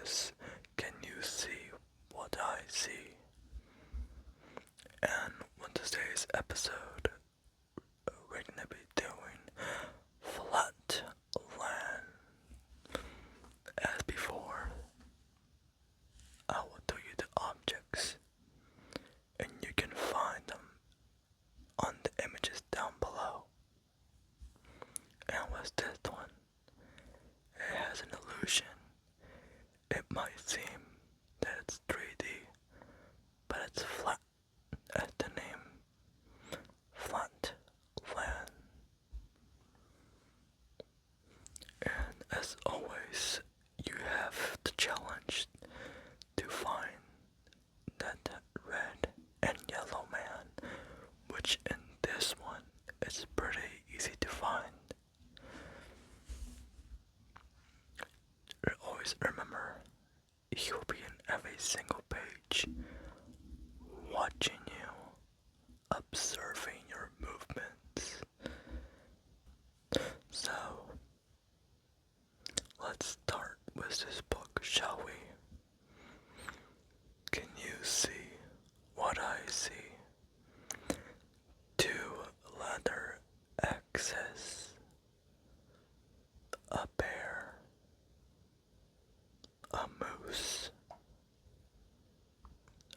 was Can You See What I See? And on today's episode, we're gonna be doing Flatland. As before, I will tell you the objects, and you can find them on the images down below. And with this one, it has an illusion. It might seem that it's 3D, but it's flat as the name, Flatland. And as always, you have the challenge to find that red and yellow man, which in this one is pretty easy to find. Always remember, he will be in every single page, watching you, observing your movements. So, let's start with this book, shall we? Can you see what I see? Two leather axes, a bear, a moose,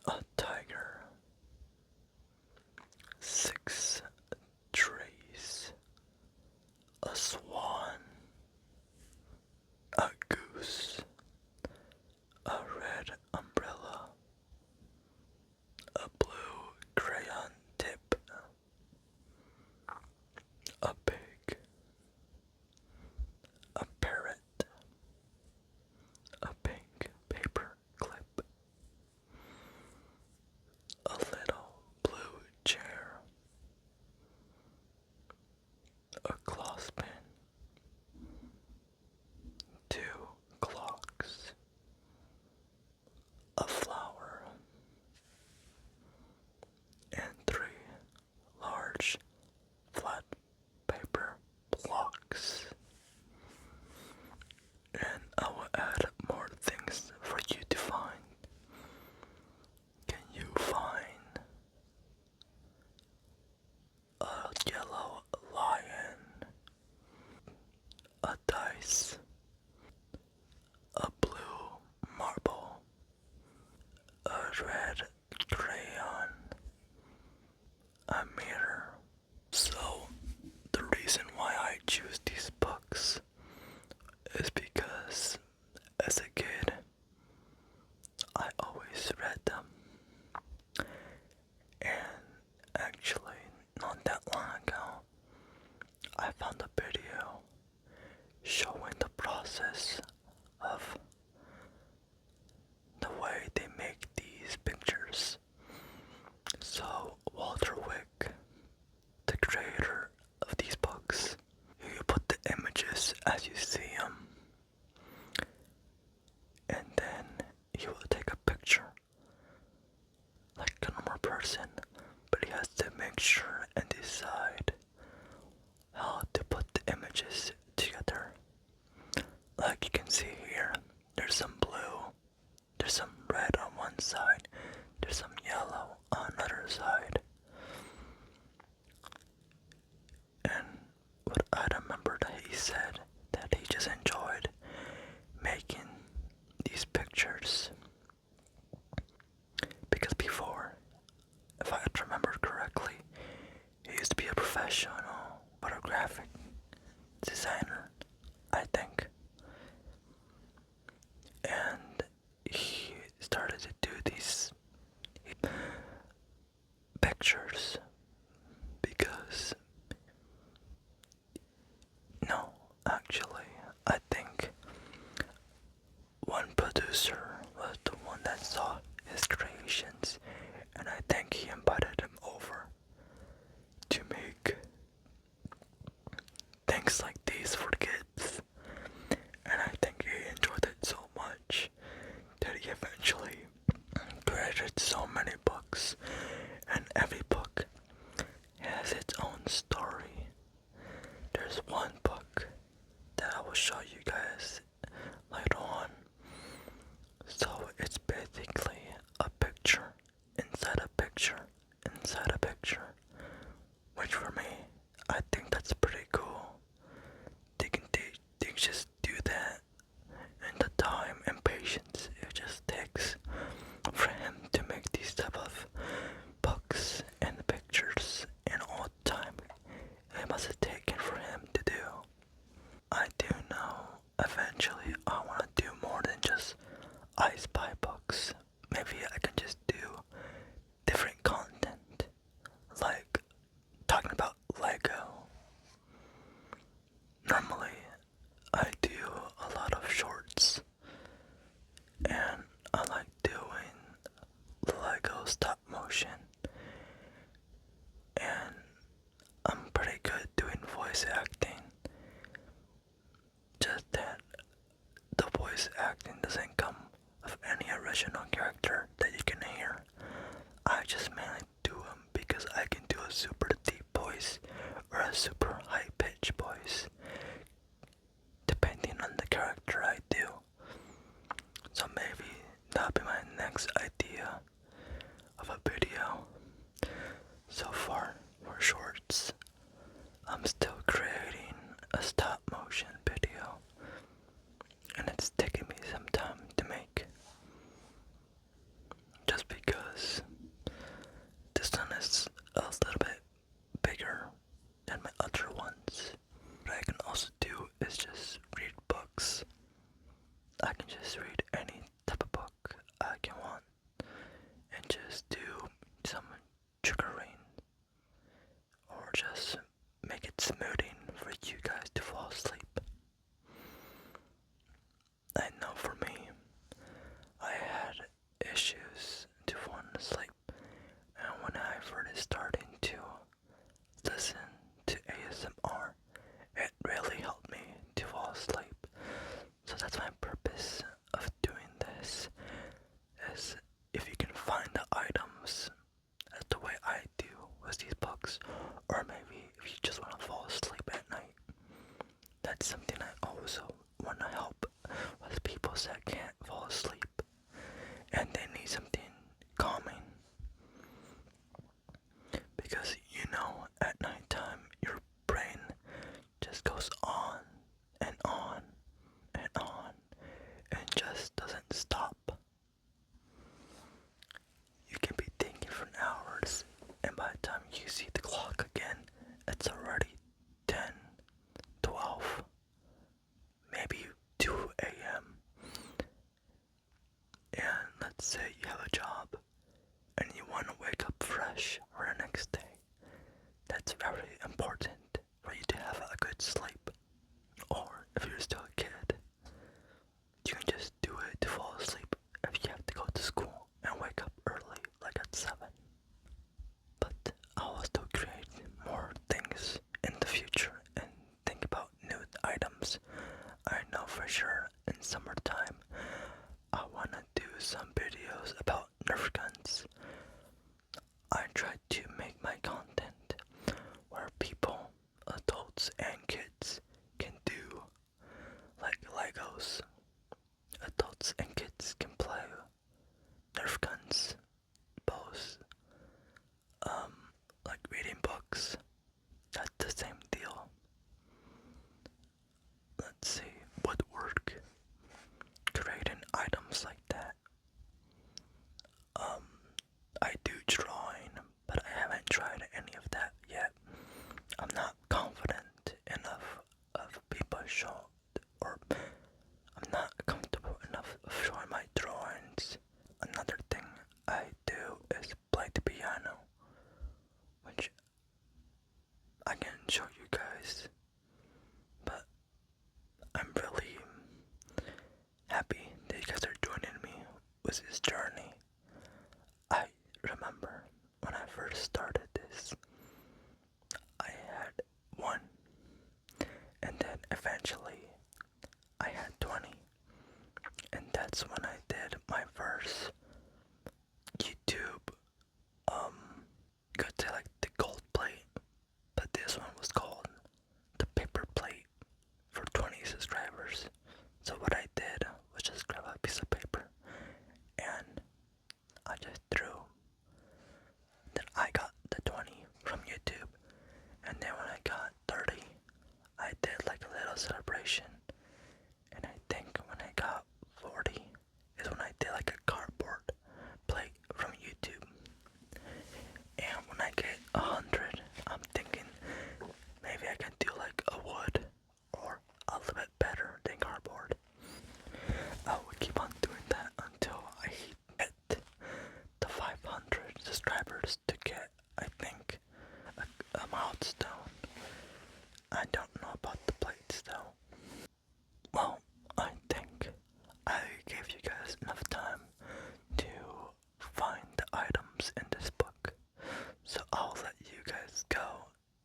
a tiger, 6 trees, a swan, a goose, a red umbrella, a blue crayon tip, a pig, a parrot, a pink paper clip, a little blue chair, a clothespin, 2 clocks, a flower, and 3 large flat paper blocks. And I will add more things for you to find. Can you find a yellow lion, a dice, a blue marble, a red crayon, a mirror? So, the reason why I choose these books is because as a kid, I always read them. And actually, not that long ago, I found a video showing the process of the way they make these pictures. So, Walter Wick, the creator of these books, he put the images as you see them, and then he will take a picture like a normal person, but he has to make sure and decide how to put the images together. Like you can see here, there's some blue, there's some red on one side, there's some yellow on another side. And what I remember that he said that he just enjoyed making these pictures because before, if I remember correctly, he used to be a professional photographic designer, I think. And he started to do these pictures because, no, actually, I think one producer was the one that saw his creations, and I think he invited him over to make things like these for kids. And I think he enjoyed it so much that he eventually created so many books, and every book has its own story. There's one book that I will show you guys later on just that the voice acting doesn't come of any original character that you can hear. I just mainly do them because I can do a super deep voice or a super high pitched voice, depending on the character I do. So maybe that'll be my next idea of a video. So far, for shorts, I'm still creating a stop motion video, and it's taking me some time to make. Just because this one is a little bit bigger than my other ones. What I can also do is just read books. I can just read any type of book I can want and just do some triggering or just make it smoothing for you guys to fall asleep. I know for me, I had issues to fall asleep, and when I first started to listen to ASMR, it really helped me to fall asleep. So that's my purpose of doing this, is if you can find the items the way I do with these books, or maybe if you just want to fall asleep at night. That's something I also want to help with people that can't fall asleep and they need something calming. Because at nighttime your brain just goes on and on and on and just doesn't stop. You can be thinking for hours, and by the time you see the clock again, it's already 10, 12, maybe 2 a.m. And let's say you have a job and you want to wake up fresh for the next day. That's very important for you to have a good sleep. Or if you're still a kid, you can just do it to fall asleep if you have to go to school and wake up early, like at 7. But I'll still create more things in the future and think about new items. I know for sure in summertime I want to do some videos about Nerf guns. I try to make my content where people, adults and kids, can do like Legos. Adults and kids can play Nerf guns, bows, like reading books. That's the same deal. Let's see, would work. Creating items like that. I do drawing, but I haven't tried any of that yet. I'm not confident enough of people or I'm not comfortable enough of showing my drawings. Another thing I do is play the piano, which I can show you guys, but I'm really happy that you guys are joining me with this journey. I remember when I first started this, I had 1, and then eventually I had 20, and that's when I did my first YouTube, could say like the gold plate, but this one was called the paper plate for 20 subscribers. So what I did was just grab a piece of paper and I just drew. Then I got the 20 from YouTube, and then when I got 30, I did like a little celebration. And I think when I got 40 is when I did like a cardboard plate from YouTube. And when I get 100, I'm thinking maybe I can do like a wood or a little bit better than cardboard. I will keep on doing that until I hit the 500 subscribers to get, I think, a milestone. I don't know about the plates though. Well, I think I gave you guys enough time to find the items in this book. So I'll let you guys go,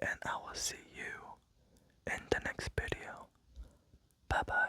and I will see you in the next video. Bye bye.